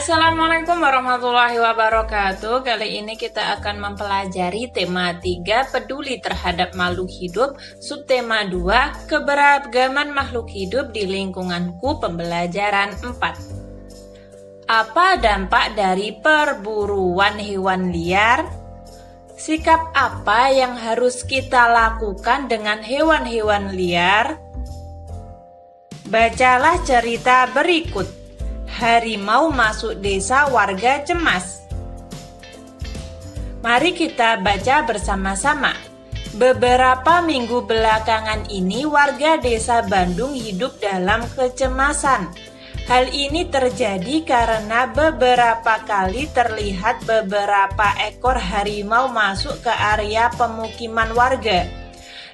Assalamualaikum warahmatullahi wabarakatuh. Kali ini kita akan mempelajari tema 3 peduli terhadap makhluk hidup, subtema 2 keberagaman makhluk hidup di lingkunganku, pembelajaran 4. Apa dampak dari perburuan hewan liar? Sikap apa yang harus kita lakukan dengan hewan-hewan liar? Bacalah cerita berikut. Harimau masuk desa, warga cemas. Mari kita baca bersama-sama. Beberapa minggu belakangan ini warga desa Bandung hidup dalam kecemasan. Hal ini terjadi karena beberapa kali terlihat beberapa ekor harimau masuk ke area pemukiman warga.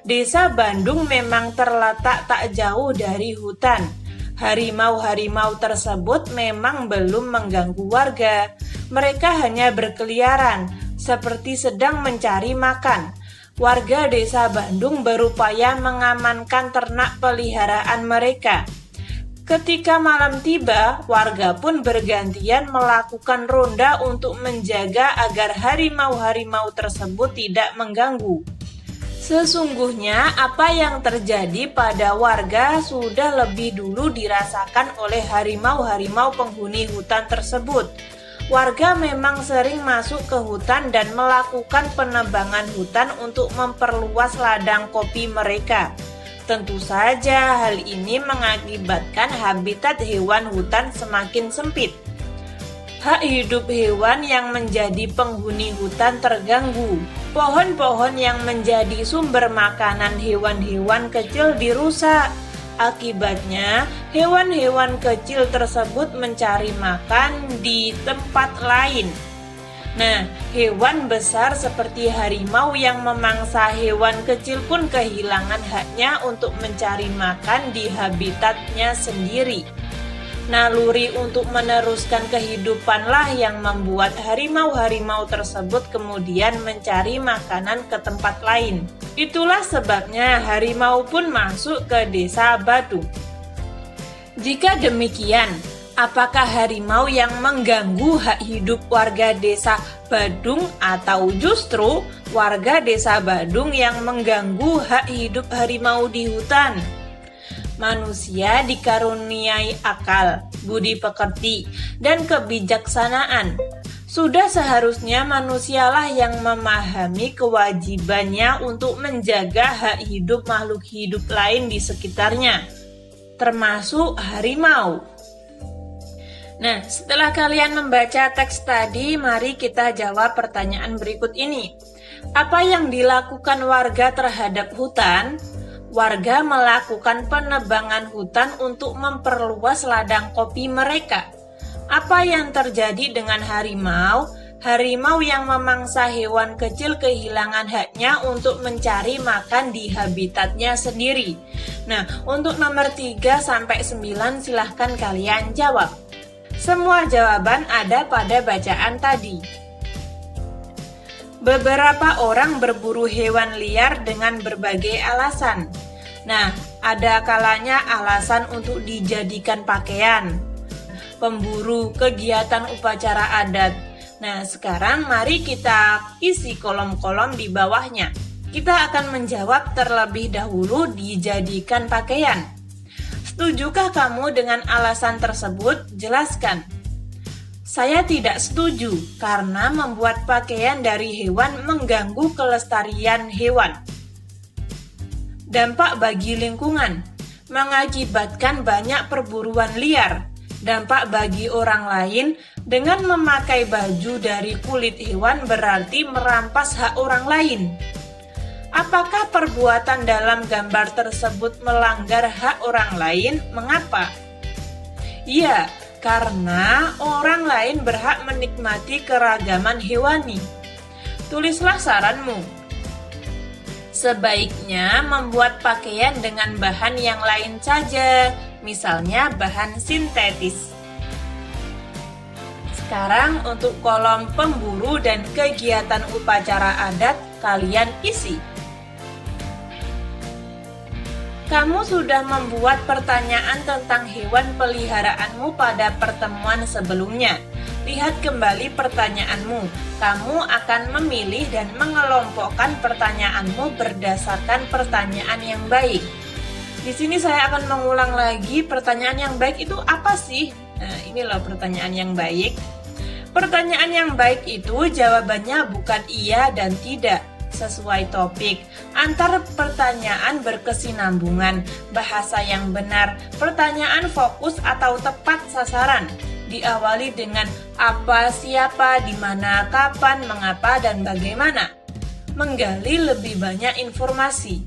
Desa Bandung memang terletak tak jauh dari hutan. Harimau-harimau tersebut memang belum mengganggu warga. Mereka hanya berkeliaran, seperti sedang mencari makan. Warga desa Bandung berupaya mengamankan ternak peliharaan mereka. Ketika malam tiba, warga pun bergantian melakukan ronda untuk menjaga agar harimau-harimau tersebut tidak mengganggu. Sesungguhnya apa yang terjadi pada warga sudah lebih dulu dirasakan oleh harimau-harimau penghuni hutan tersebut. Warga memang sering masuk ke hutan dan melakukan penebangan hutan untuk memperluas ladang kopi mereka. Tentu saja hal ini mengakibatkan habitat hewan hutan semakin sempit. Hak hidup hewan yang menjadi penghuni hutan terganggu. Pohon-pohon yang menjadi sumber makanan hewan-hewan kecil dirusak. Akibatnya, hewan-hewan kecil tersebut mencari makan di tempat lain. Nah, hewan besar seperti harimau yang memangsa hewan kecil pun kehilangan haknya untuk mencari makan di habitatnya sendiri. Naluri untuk meneruskan kehidupanlah yang membuat harimau-harimau tersebut kemudian mencari makanan ke tempat lain. Itulah sebabnya harimau pun masuk ke desa Bandung. Jika demikian, apakah harimau yang mengganggu hak hidup warga desa Bandung atau justru warga desa Bandung yang mengganggu hak hidup harimau di hutan? Manusia dikaruniai akal, budi pekerti, dan kebijaksanaan. Sudah seharusnya manusialah yang memahami kewajibannya untuk menjaga hak hidup makhluk hidup lain di sekitarnya, termasuk harimau. Nah, setelah kalian membaca teks tadi, mari kita jawab pertanyaan berikut ini. Apa yang dilakukan warga terhadap hutan? Warga melakukan penebangan hutan untuk memperluas ladang kopi mereka. Apa yang terjadi dengan harimau? Harimau yang memangsa hewan kecil kehilangan haknya untuk mencari makan di habitatnya sendiri. Nah, untuk nomor 3-9 silahkan kalian jawab. Semua jawaban ada pada bacaan tadi. Beberapa orang berburu hewan liar dengan berbagai alasan. Nah, ada kalanya alasan untuk dijadikan pakaian, pemburu, kegiatan upacara adat. Nah, sekarang mari kita isi kolom-kolom di bawahnya. Kita akan menjawab terlebih dahulu dijadikan pakaian. Setujukah kamu dengan alasan tersebut? Jelaskan. Saya tidak setuju karena membuat pakaian dari hewan mengganggu kelestarian hewan. Dampak bagi lingkungan mengakibatkan banyak perburuan liar. Dampak bagi orang lain dengan memakai baju dari kulit hewan berarti merampas hak orang lain. Apakah perbuatan dalam gambar tersebut melanggar hak orang lain? Mengapa? Iya, karena orang lain berhak menikmati keragaman hewani. Tulislah saranmu. Sebaiknya membuat pakaian dengan bahan yang lain saja, misalnya bahan sintetis. Sekarang untuk kolom pemburu dan kegiatan upacara adat, kalian isi. Kamu sudah membuat pertanyaan tentang hewan peliharaanmu pada pertemuan sebelumnya. Lihat kembali pertanyaanmu. Kamu akan memilih dan mengelompokkan pertanyaanmu berdasarkan pertanyaan yang baik. Di sini saya akan mengulang lagi pertanyaan yang baik itu apa sih? Nah, ini loh pertanyaan yang baik. Pertanyaan yang baik itu jawabannya bukan iya dan tidak, sesuai topik. Antar pertanyaan berkesinambungan, bahasa yang benar, pertanyaan fokus atau tepat sasaran. Diawali dengan apa, siapa, di mana, kapan, mengapa, dan bagaimana. Menggali lebih banyak informasi.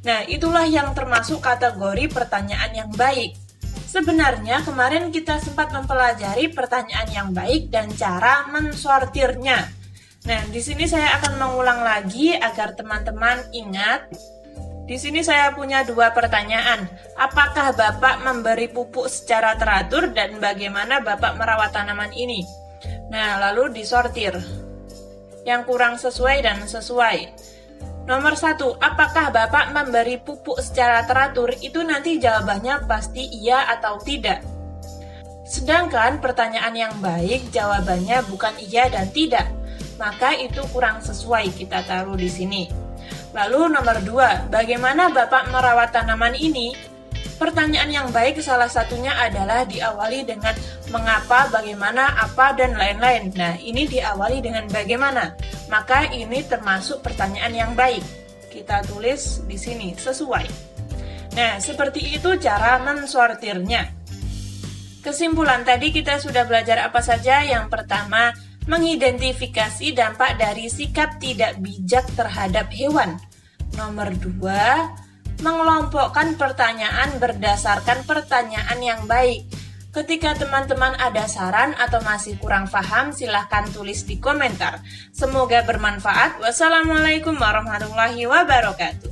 Nah, itulah yang termasuk kategori pertanyaan yang baik. Sebenarnya kemarin kita sempat mempelajari pertanyaan yang baik dan cara mensortirnya. Nah, di sini saya akan mengulang lagi agar teman-teman ingat. Di sini saya punya 2 pertanyaan. Apakah Bapak memberi pupuk secara teratur dan bagaimana Bapak merawat tanaman ini? Nah, lalu disortir. Yang kurang sesuai dan sesuai. Nomor 1, apakah Bapak memberi pupuk secara teratur? Itu nanti jawabannya pasti iya atau tidak. Sedangkan pertanyaan yang baik jawabannya bukan iya dan tidak. Maka itu kurang sesuai, kita taruh di sini. Lalu nomor 2, bagaimana Bapak merawat tanaman ini? Pertanyaan yang baik salah satunya adalah diawali dengan mengapa, bagaimana, apa, dan lain-lain. Nah, ini diawali dengan bagaimana. Maka ini termasuk pertanyaan yang baik. Kita tulis di sini, sesuai. Nah, seperti itu cara mensortirnya. Kesimpulan tadi kita sudah belajar apa saja? Yang pertama, mengidentifikasi dampak dari sikap tidak bijak terhadap hewan. Nomor 2, mengelompokkan pertanyaan berdasarkan pertanyaan yang baik. Ketika teman-teman ada saran atau masih kurang paham, silahkan tulis di komentar. Semoga bermanfaat. Wassalamualaikum warahmatullahi wabarakatuh.